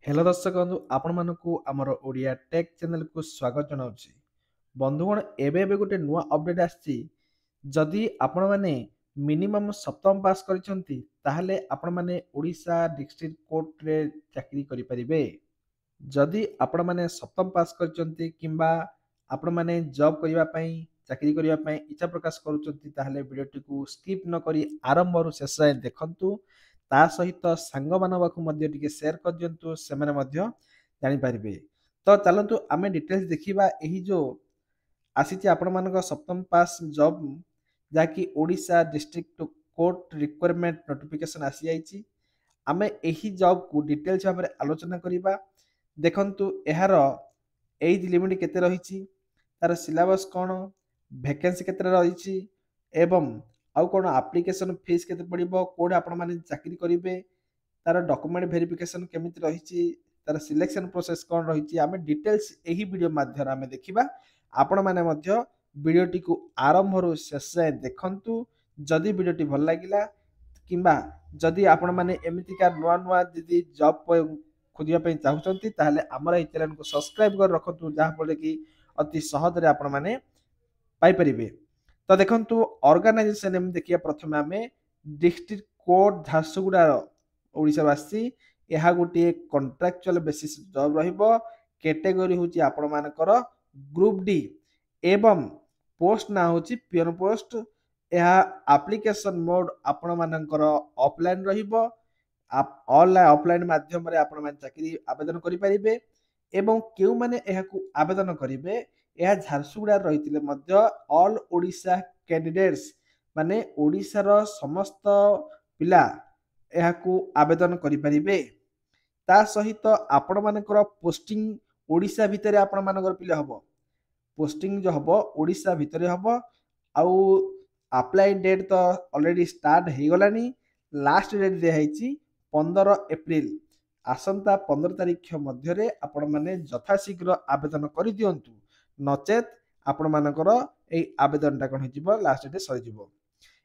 Hello दर्शक बंधु आपण मानकु आमर ओडिया टेक चैनल को स्वागत जनाउछि। बंधुगण एबे गोटे नुआ अपडेट आछि। जदि आपण माने मिनिमम सप्तम पास करिसंती ताहले आपण माने ओडिशा डिस्ट्रिक्ट कोर्ट रे चाकरी करि परिबे। जदि आपण माने सप्तम पास करिसंती किंबा आपण माने जॉब करिवा पई चाकरी करिवा पई इच्छा प्रकाश करूचंती ताहले वीडियोटी को स्किप न करी आरंभ रु शेष जाए देखंतु। ता सहित सांग मान पाखु मध्य टिके शेयर कर दियंतु सेमाने मध्य जानि परिबे। तो चलंतु आमे डिटेल्स देखिबा एही जो आसीची आपण मानक सप्तम पास जॉब जाकि Odisha district court requirement notification आसी जाइची। आमे एही जॉब को डिटेल्स भाबरे आलोचना करिबा। देखंतु एहार एज लिमिट केते रहिची, तार सिलेबस कोन, वैकेंसी केते रहिची एवं आउ कोन एप्लीकेशन फीस केते पड़िबो, कोड आपण माने चाकरी करिवे, तार डॉक्यूमेंट वेरिफिकेशन केमिति रहिची, तार सिलेक्शन प्रोसेस कोन रहिची, आमे डिटेल्स एही वीडियो माध्यम आमे देखिबा। आपण माने मध्य वीडियोटी को आरंभ रु शेष जाए देखंतु। जदि वीडियोटी भल लागिला किंबा जदि आपण माने एमितिका नुआ नुआ जदि जॉब खोजिया पई चाहुचंती ताहले हमर एई चैनल को सब्सक्राइब कर रखतु, जहा पले कि अति सहज रे आपण माने पाई परिबे। तो देखंतु ऑर्गेनाइजेशन एम देखिया प्रथमे आमे डिस्ट्रिक्ट कोर्ट झारसुगुड़ा ओडिशा वासी यह गोटे कॉन्ट्रैक्चुअल बेसिस जॉब रहिबो। कैटेगरी होची आपण मानकर ग्रुप डी एवं पोस्ट ना होची पियन पोस्ट। यह एप्लीकेशन मोड आपण मानकर ऑफलाइन रहिबो। आप ऑनलाइन ऑफलाइन माध्यम रे आपण मान चाकरी आवेदन करि परिबे एवं केउ माने एहाकू आवेदन करिवे यह झारसुगुड़ा रहितिले मध्य ऑल ओडिशा कैंडिडेट्स माने ओडिशार समस्त पिला एहाकू आवेदन करि परिबे। ता सहित आपण मानकर पोस्टिंग ओडिशा भितरे आपण मानकर पिले हबो। पोस्टिंग जो हबो ओडिशा भितरे हबो। आउ अप्लाई डेट तो ऑलरेडी स्टार्ट हे गलानी। लास्ट डेट दे हैची 15 एप्रिल। आसंता 15 तारिख मध्य रे आपण माने यथाशीघ्र आवेदन करि दियंतु, नचेत आपण मानकर एई आवेदनटा कोन हिजिबो लास्ट डेट सरि जिवो।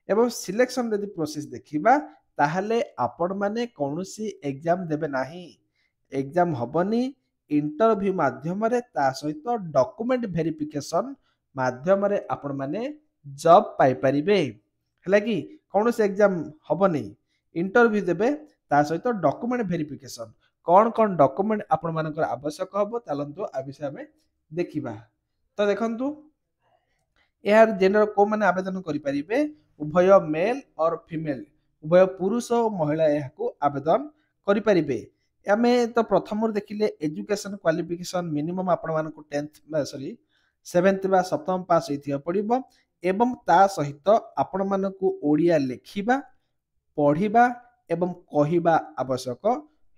एवं सिलेक्शन यदि प्रोसेस देखिबा ताहले आपण माने कौनसी एग्जाम देबे नाही। एग्जाम हबनी इंटरव्यू माध्यम रे, ता सहित डॉक्यूमेंट वेरिफिकेशन माध्यम रे आपण माने जॉब पाई परिबे। हला कि कौनसी एग्जाम हबनी, इंटरव्यू देबे ता सहित डॉक्यूमेंट वेरिफिकेशन कौन कौन डॉक्यूमेंट आपण मानकर आवश्यक हबो चलंतु आ विषय में देखिबा। तो देखंतु यार जेनर को माने आवेदन करि परिबे, उभय मेल और फीमेल उभय पुरुष और महिला यहाकू आवेदन करि परिबे। आमे तो प्रथम देखिले एजुकेशन क्वालिफिकेशन मिनिमम आपण मानकू 10th सॉरी 7th बा सप्तम पास होइथिया पड़िबो एवं ता सहित आपण मानकू ओडिया लेखिबा, पढ़िबा एवं कहिबा आवश्यक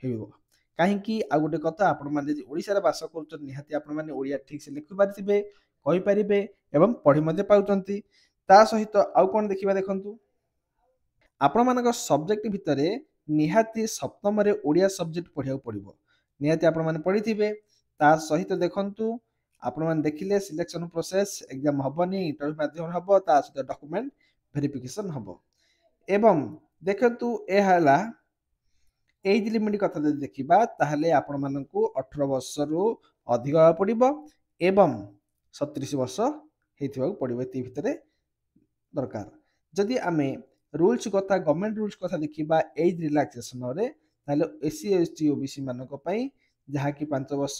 हेबो। काहेकि आ गोटे कथा आपण माने जे ओडिसा रे वास करूछन निहाती आपण माने ओडिया ठीक से लिखि पारिथिबे, कहि पारिबे एवं पढ़ी मध्ये पाउचंती। ता सहित आउ कोन देखिबा देखंतु, आपण मानक सब्जेक्ट भितरे निहाती सप्तम रे ओडिया सब्जेक्ट पढ़िया पड़िबो। निहाती आपण माने पढ़िथिबे। ता सहित देखंतु आपण माने देखिले सिलेक्शन प्रोसेस एग्जाम हबनी, इंटरव्यू माध्यम हबो, ता सहित डॉक्यूमेंट वेरिफिकेशन हबो। एवं देखंतु ए हला एज लिमिट कथा जदि देखिबा ताहले आपण मानकू 18 वर्ष रु अधिक पड़िबो एवं 37 वर्ष हेथिबा पड़िबो ती भितरे दरकार। जदि आमे रूल्स कथा गवर्नमेंट रूल्स कथा देखिबा एज रिलैक्सेशन रे ताहले एससी एसटी ओबीसी मानक पई जहा कि 5 वर्ष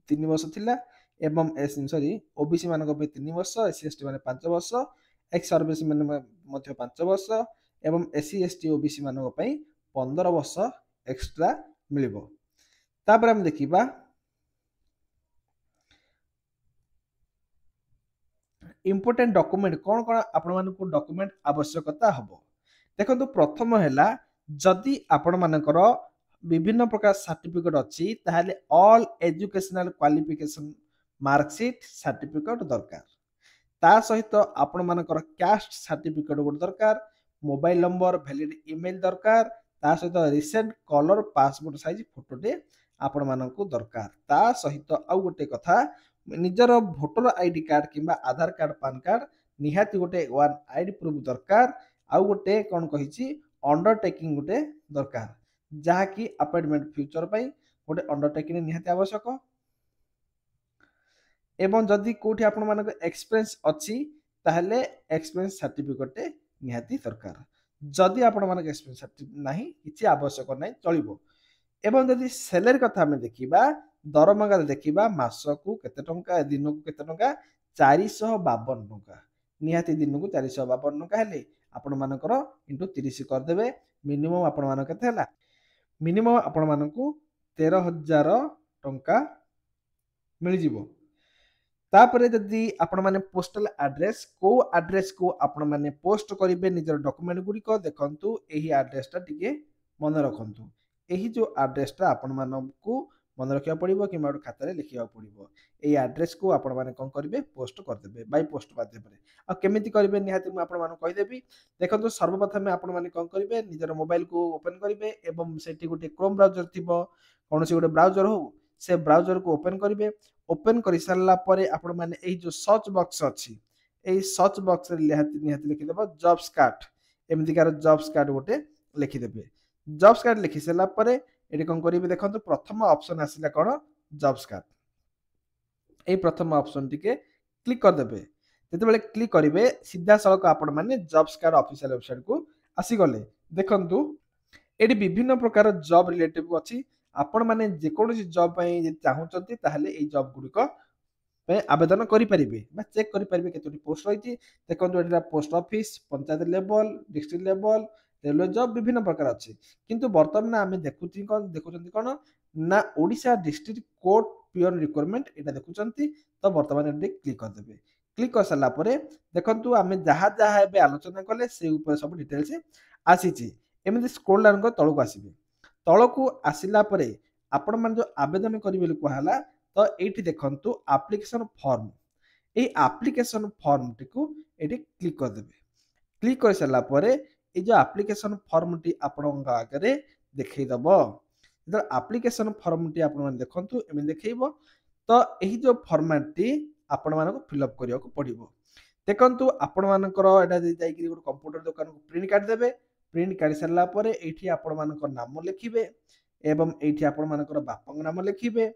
3 वर्ष थिला एवं सॉरी ओबीसी मानक पे 3 वर्ष, एससी एसटी माने 5 वर्ष, एक्स सर्विस माने मध्य 5 वर्ष एवं एससी एसटी ओबीसी मानक पई 15 वर्ष एक्स्ट्रा मिलिबो। तापर हम देखिबा इंपोर्टेंट डॉक्यूमेंट कौन कौन आपण मानकू डॉक्यूमेंट आवश्यकता हबो। देखंतु प्रथम हैला जदि आपण मानकर विभिन्न प्रकार सर्टिफिकेट अछि ताहले all educational qualification marksheet certificate दरकार। ता सहित आपण मानकर कास्ट सर्टिफिकेट गोट दरकार, मोबाइल नंबर वैलिड ईमेल दरकार, ता सहित रिसेंट कलर पासपोर्ट साइज फोटोटे आपण मानकू दरकार। ता सहित आउ गोटे कथा निजर भोटर आईडी कार्ड किंबा आधार कार्ड पान कार्ड निहाती गोटे वन आईडी प्रूफ दरकार। आउ गोटे कौन कहिछि अंडरटेकिंग गोटे दरकार, जहा कि अपॉइंटमेंट फ्यूचर पई गोटे अंडरटेकिंग निहाती आवश्यक एवं जदि कोठी आपण मानक एक्सपीरियंस अछि ताहले एक्सपीरियंस सर्टिफिकेट निहाती दरकार जदि आपण मानक एक्सपीरियंस सर्टिफिकेट नाही किछि आवश्यक नाही चलिबो एवं जदि सैलरी कथा हमें देखिबा दरमागा देखिबा मासकू केते टंका दिनकू केते टंका 452 टंका निहाती दिनकू 452 टंका हेले आपण मानकर इंटू 30 कर देबे मिनिमम आपण मानक केते हला मिनिमम आपण मानकू 13000 टंका मिल जिवो तापरे जदि आपण माने पोस्टल एड्रेस को आपण माने पोस्ट करिवे निजर डॉक्यूमेंट गुडी को देखंतु एही एड्रेस टा टिके मन रखंतु एही जो एड्रेस टा आपण मानकू मन रखिया पड़िबो कि माडो खाता रे लिखिया पड़िबो एही एड्रेस को आपण माने कोन करिवे पोस्ट कर देबे बाय पोस्ट माध्यम रे आ केमिति करिवे निहाती म आपण माने कहि देबी देखंतु सर्वप्रथम आपण माने कोन करिवे निजर मोबाइल को ओपन करिवे एवं सेठी गुटे क्रोम ब्राउजर थिबो कोनोसी गुटे ब्राउजर हो से ब्राउजर को ओपन करिवे ओपन कर सारा पर आपण माने एही जो सर्च बॉक्स अछि एही सर्च बॉक्स रे निहाती लिखि देबो जॉब्स कार्ड एमिति कार जॉब्स कार्ड गोटे लिखि देबे जॉब्स कार्ड लिखि सारा पर एठी कोन करिवे देखंतु प्रथम ऑप्शन आसिला कोन जॉब्स कार्ड ए प्रथम ऑप्शन टिके क्लिक कर देबे जते बेले क्लिक करिवे सीधा सळक आपण माने जॉब्स कार्ड ऑफिशियल वेबसाइट को आसी गले देखंतु एठी विभिन्न प्रकार जॉब रिलेटिव अछि आपण माने जे कोनोसी जॉब पई जे चाहुचंती ताहले ए जॉब गुडिको पे आवेदन करि परिबे बा चेक करि परिबे केतोटी पोस्ट रहिछि देखंतु एटा post office panchayat level district level railway job विभिन्न प्रकार अछि किंतु वर्तमान आमे देखुचंती कोन ना ओडिसा डिस्ट्रिक्ट कोर्ट पियर रिक्वायरमेंट एटा देखुचंती तो वर्तमान एटा क्लिक कर देबे क्लिक कर साला परे देखंतु आमे जहा जहा एबे आलोचना कले से ऊपर सब डिटेल्स आसीछि एमिति स्क्रॉल डाउन कर तळको आसीबे तळको आसिला परे आपण मान जो आवेदन करिवे कहला तो एठी देखंतु एप्लीकेशन फॉर्म ए एप्लीकेशन फॉर्म टिकु एठी क्लिक कर देबे क्लिक कर साला परे ए जो एप्लीकेशन फॉर्म टी आपण आगे देखै दबो जब एप्लीकेशन फॉर्म टी आपण मान देखंतु एमे देखैबो तो एही जो फॉर्मेट टी आपण मानको फिल अप करिया को पड़िबो देखंतु आपण मानकर एटा जाई कि गुड कंप्यूटर दुकान को प्रिंट काट देबे प्रिंट काढी सारला परे एठी आपण मानकर नाम लिखिबे एवं एठी आपण मानकर बापंग नाम लिखिबे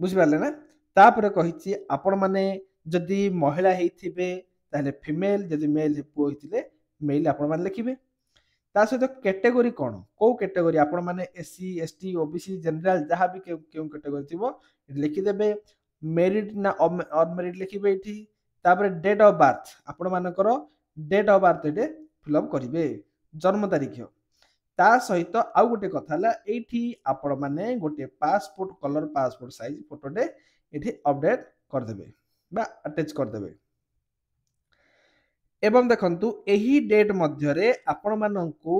बुझि पाले ना तापर कहिछि आपण माने जदि महिला हेथिबे ताले फीमेल जदि मेल पो हेतिले मेल आपण माने लिखिबे ता सहित कैटेगरी कोन को कैटेगरी आपण माने एससी एसटी ओबीसी जनरल जहां भी केउ कैटेगरी थिबो लिखि देबे मेरिट ना अनमेरिट लिखिबे एठी तापर डेट ऑफ बर्थ आपण मानकर डेट ऑफ बर्थ एटे फिल अप करिवे जन्म तारीख ता सहित आउ गोटे कथा हला एठी आपण माने गोटे passport colour passport size photo day एठी अपडेट कर देबे बा अटैच कर देबे एवं देखंतु एही डेट मध्य रे आपण माननकू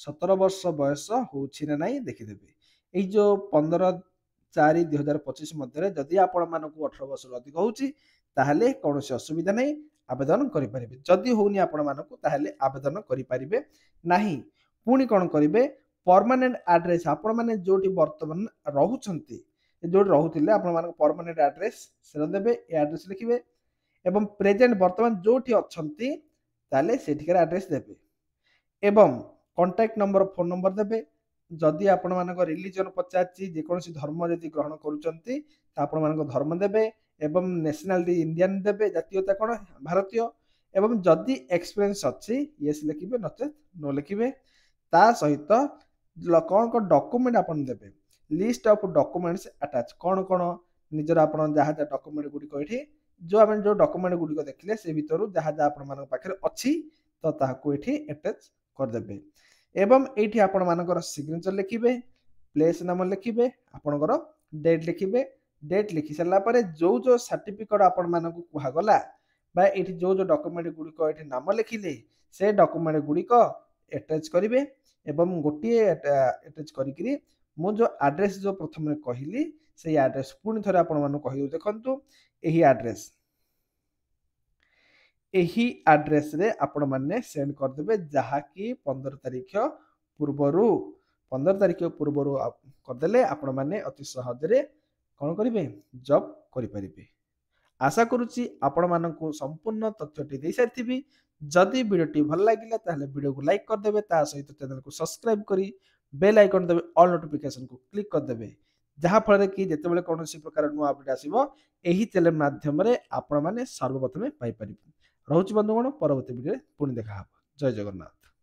17 वर्ष बयस होछि ना नाही देखि देबे एई जो 15/4/2025 मध्य रे जदि आपण माननकू 18 वर्ष अधिक होछि ताहले कोनोसी असुविधा नै आवेदन करि परिबे जदि होउनी आपण माननकू ताहले आवेदन करि परिबे नाही पुणी कौन करेंगे परमानेंट एड्रेस आपण मैंने जो बर्तमान रोचंती जो रोते आप परमानेंट एड्रेस से देवे एड्रेस लिखिए एवं प्रेजेंट बर्तमान जो अच्छे सेठिकार एड्रेस देवे एवं कांटेक्ट नंबर फोन नंबर देवे जदि आपण मान रिलीजन पचार जेकोसी धर्म जदि ग्रहण कर धर्म देवे एवं नेशनालिटी इंडियन देवे जातीयता कौन भारतीय एवं जदि एक्सपीरियंस अच्छी येस लिखिए नचेत नो लिखिए ता सहित कौन कौन डॉक्यूमेंट आपण देबे लिस्ट ऑफ डॉक्यूमेंट्स अटैच कौन कौन निजर आपण जहाँ जहाँ डॉक्यूमेंट गुडी एठी जो आपण जो डॉक्यूमेंट गुडी देखले से भितरु जहाँ जहाँ आपण मान पाखरे अछि तो ताहाको एठी अटैच कर देबे एवं एठी आपण मानकर सिग्नेचर लिखिबे प्लेस नाम लिखिबे आपणकर डेट लिखिबे डेट लिखि सरला परे जो जो सर्टिफिकेट आपण मानकू कुहा गला बा एठी जो जो डॉक्यूमेंट गुडी एठी नाम लिखिले से डॉक्यूमेंट गुडी अटैच करिवे एवं गोटे अटैच करी मु जो एड्रेस जो प्रथम कहली से एड्रेस पुणी थे आपण कहि देखंतु एही एड्रेस रे आपण माने सेंड कर देबे जहा कि 15 तारीख पूर्वरु कर देले आपण माने अति सहज रे कोन करिवे जॉब करि परिबे आशा करूची आपण मानकू संपूर्ण तथ्यटी दे सारिथिबी जदि वीडियोटी भल लागिला ताहले वीडियो को लाइक कर देबे ता सहित चैनल को सब्सक्राइब करी बेल आइकन देबे ऑल नोटिफिकेशन को क्लिक कर देबे ଯାହାଫଳରେ କି ଯେତେବେଳେ କୌଣସି ପ୍ରକାର ନୂଆ ଅପଡେଟ୍ ଆସିବ ଏହି ଚ୍ୟାନେଲ ମାଧ୍ୟମରେ ଆପଣମାନେ ସର୍ବପ୍ରଥମେ ପାଇପାରିବେ। ରହୁଛି ବନ୍ଧୁଗଣ, ପରବର୍ତ୍ତୀ ଭିଡ଼ିଓରେ ପୁଣି ଦେଖା ହେବ। ଜୟ ଜଗନ୍ନାଥ।